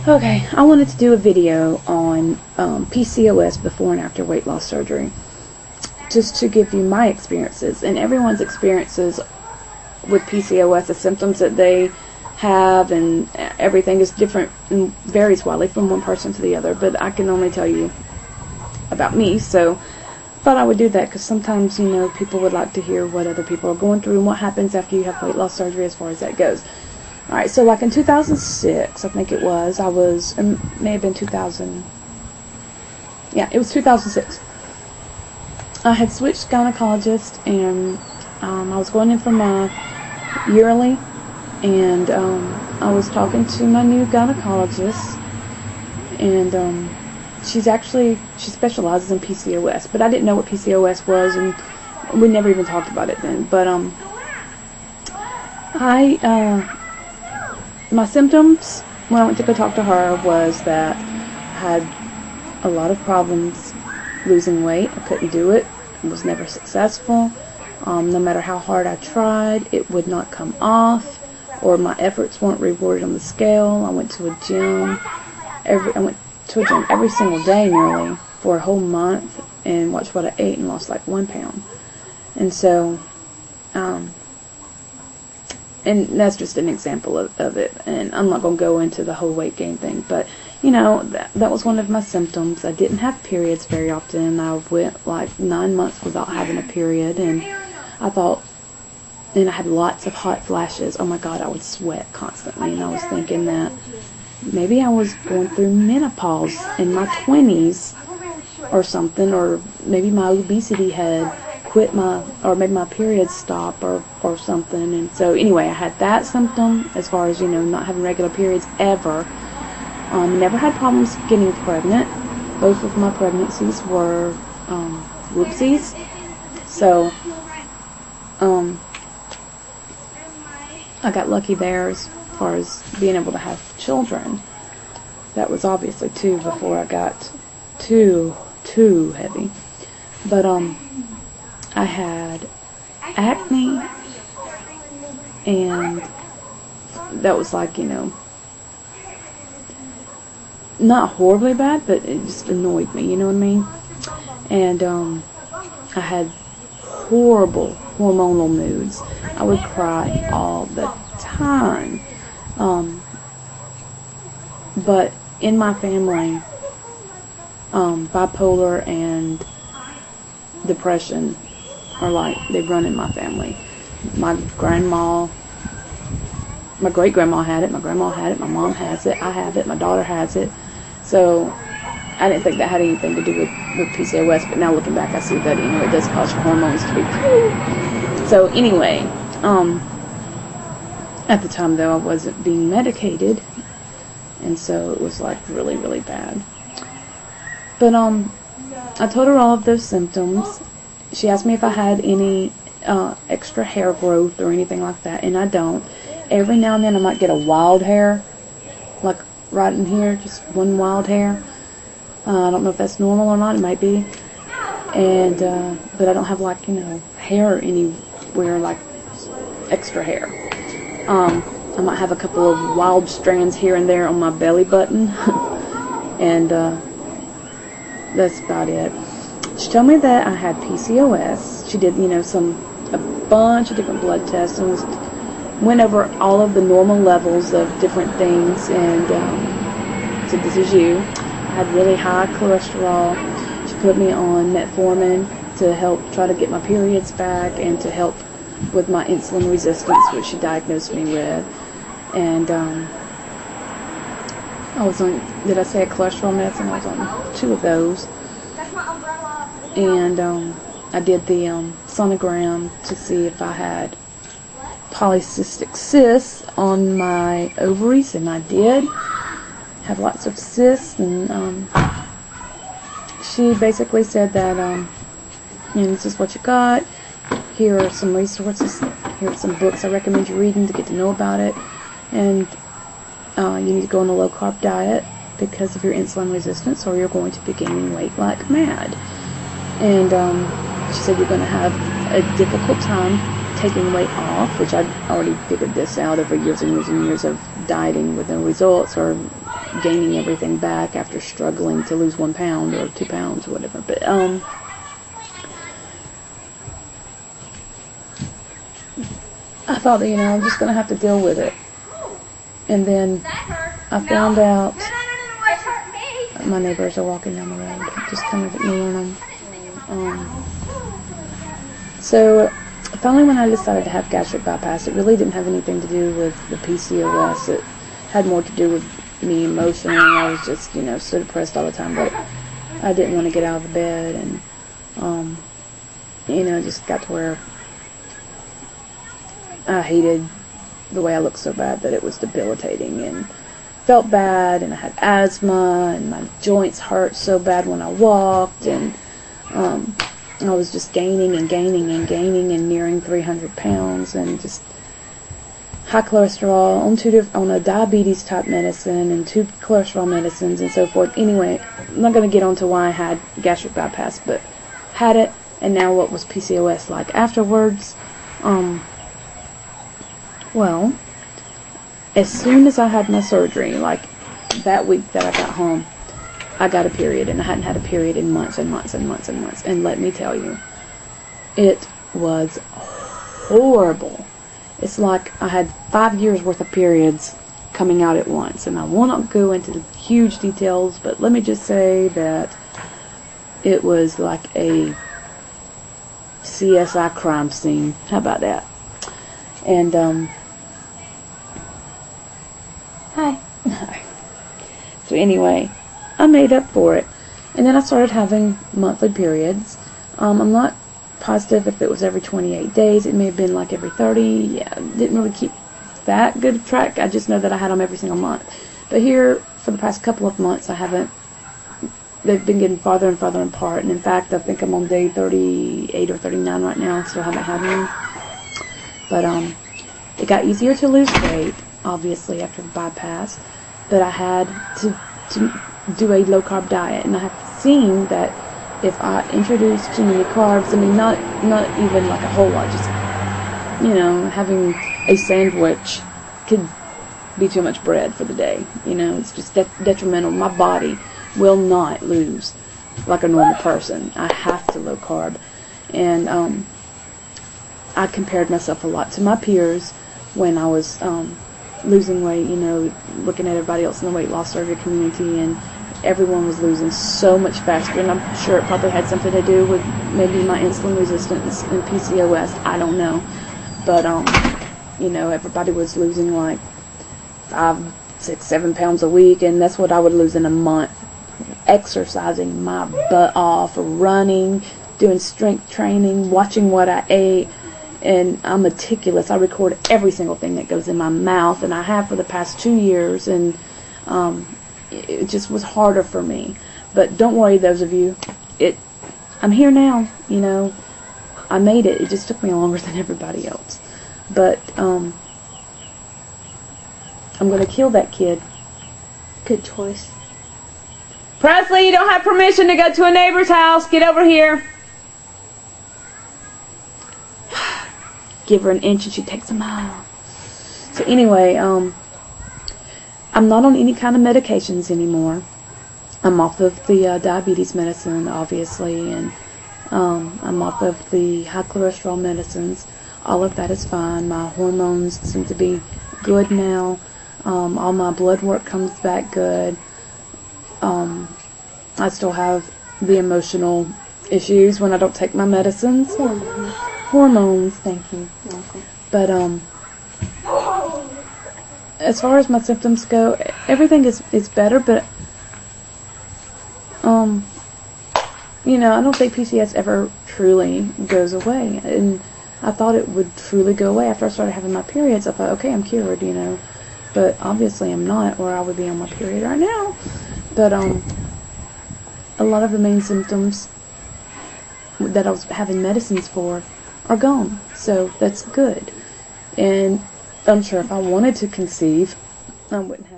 Okay, I wanted to do a video on PCOS before and after weight loss surgery, just to give you my experiences and everyone's experiences with PCOS. The symptoms that they have and everything is different and varies widely from one person to the other, but I can only tell you about me, so thought I would do that because sometimes, you know, people would like to hear what other people are going through and what happens after you have weight loss surgery as far as that goes. Alright, so like in 2006, I think it was, may have been 2000, yeah, it was 2006. I had switched gynecologists, and I was going in for my yearly, and I was talking to my new gynecologist, and she specializes in PCOS, but I didn't know what PCOS was, and we never even talked about it then. But my symptoms when I went to go talk to her was that I had a lot of problems losing weight. I couldn't do it. I was never successful. No matter how hard I tried, it would not come off, or my efforts weren't rewarded on the scale. I went to a gym every single day nearly for a whole month, and watched what I ate and lost like 1 pound. And so, and that's just an example of it, and I'm not going to go into the whole weight gain thing, but you know, that was one of my symptoms. I didn't have periods very often. I went like 9 months without having a period, and I thought, and I had lots of hot flashes. Oh my God, I would sweat constantly, and I was thinking that maybe I was going through menopause in my 20s or something, or maybe my obesity had quit or maybe my periods stopped or something. And so anyway, I had that symptom as far as, you know, not having regular periods ever. Never had problems getting pregnant. Both of my pregnancies were whoopsies. So I got lucky there as far as being able to have children. That was obviously too before I got too heavy. But I had acne, and that was like, you know, not horribly bad, but it just annoyed me, you know what I mean? And I had horrible hormonal moods. I would cry all the time. But in my family, bipolar and depression are like, they run in my family. My grandma, my great-grandma had it, my grandma had it, my mom has it, I have it, my daughter has it. So I didn't think that had anything to do with PCOS, but now looking back, I see that, you know, it does cause your hormones to be. So anyway, at the time though, I wasn't being medicated, and so it was like really, really bad. But I told her all of those symptoms. She asked me if I had any extra hair growth or anything like that, and I don't. Every now and then I might get a wild hair, like right in here, just one wild hair. I don't know if that's normal or not. It might be. And but I don't have, like, you know, hair anywhere, like extra hair. I might have a couple of wild strands here and there on my belly button, and that's about it. She told me that I had PCOS. She did, you know, a bunch of different blood tests, and went over all of the normal levels of different things, and said, this is you. I had really high cholesterol. She put me on metformin to help try to get my periods back, and to help with my insulin resistance, which she diagnosed me with. And I was on, did I say a cholesterol medicine? I was on 2 of those. And I did the sonogram to see if I had polycystic cysts on my ovaries, and I did have lots of cysts. And she basically said that, you know, this is what you got. Here are some resources. Here are some books I recommend you reading to get to know about it. And you need to go on a low-carb diet because of your insulin resistance, or you're going to be gaining weight like mad. And she said you're going to have a difficult time taking weight off, which I'd already figured this out over years and years and years of dieting with no results, or gaining everything back after struggling to lose 1 pound or 2 pounds or whatever. But I thought that, I'm just going to have to deal with it. And then I found out, my neighbors are walking down the road, just kind of ignoring them. So finally when I decided to have gastric bypass, it really didn't have anything to do with the PCOS. It had more to do with me emotionally. I was just, so depressed all the time that I didn't want to get out of the bed, and, just got to where I hated the way I looked so bad that it was debilitating, and felt bad, and I had asthma, and my joints hurt so bad when I walked, and I was just gaining and gaining and gaining and nearing 300 pounds, and just high cholesterol on a diabetes type medicine and 2 cholesterol medicines and so forth. Anyway, I'm not going to get onto why I had gastric bypass, but had it, and now what was PCOS like afterwards. Well, as soon as I had my surgery, like that week that I got home, I got a period, and I hadn't had a period in months and months and months and months. And let me tell you, it was horrible. It's like I had 5 years worth of periods coming out at once. And I will not go into the huge details, but let me just say that it was like a CSI crime scene. How about that? And, hi. So anyway, I made up for it. And then I started having monthly periods. I'm not positive if it was every 28 days. It may have been like every 30. Yeah, didn't really keep that good of track. I just know that I had them every single month. But here, for the past couple of months, they've been getting farther and farther apart. And in fact, I think I'm on day 38 or 39 right now. Still haven't had one. But it got easier to lose weight, obviously, after the bypass. But I had to do a low-carb diet. And I have seen that if I introduce too many carbs, I mean, not even like a whole lot, just, having a sandwich could be too much bread for the day. It's just detrimental. My body will not lose like a normal person. I have to low carb. And I compared myself a lot to my peers when I was losing weight, looking at everybody else in the weight loss surgery community, and everyone was losing so much faster, and I'm sure it probably had something to do with maybe my insulin resistance and PCOS, I don't know, but, everybody was losing like 5, 6, 7 pounds a week, and that's what I would lose in a month, exercising my butt off, running, doing strength training, watching what I ate, and I'm meticulous. I record every single thing that goes in my mouth, and I have for the past 2 years, and it just was harder for me. But don't worry, those of you. I'm here now, I made it. It just took me longer than everybody else. But I'm going to kill that kid. Good choice. Presley, you don't have permission to go to a neighbor's house. Get over here. Give her an inch and she takes a mile. So anyway, I'm not on any kind of medications anymore. I'm off of the diabetes medicine, obviously, and I'm off of the high cholesterol medicines. All of that is fine. My hormones seem to be good now. All my blood work comes back good. I still have the emotional issues when I don't take my medicines. Hormones, thank you. Welcome. But as far as my symptoms go, everything is better, but I don't think PCOS ever truly goes away. And I thought it would truly go away after I started having my periods. I thought, okay, I'm cured, but obviously I'm not, or I would be on my period right now. But a lot of the main symptoms that I was having medicines for are gone, so that's good. And I'm sure if I wanted to conceive, I wouldn't have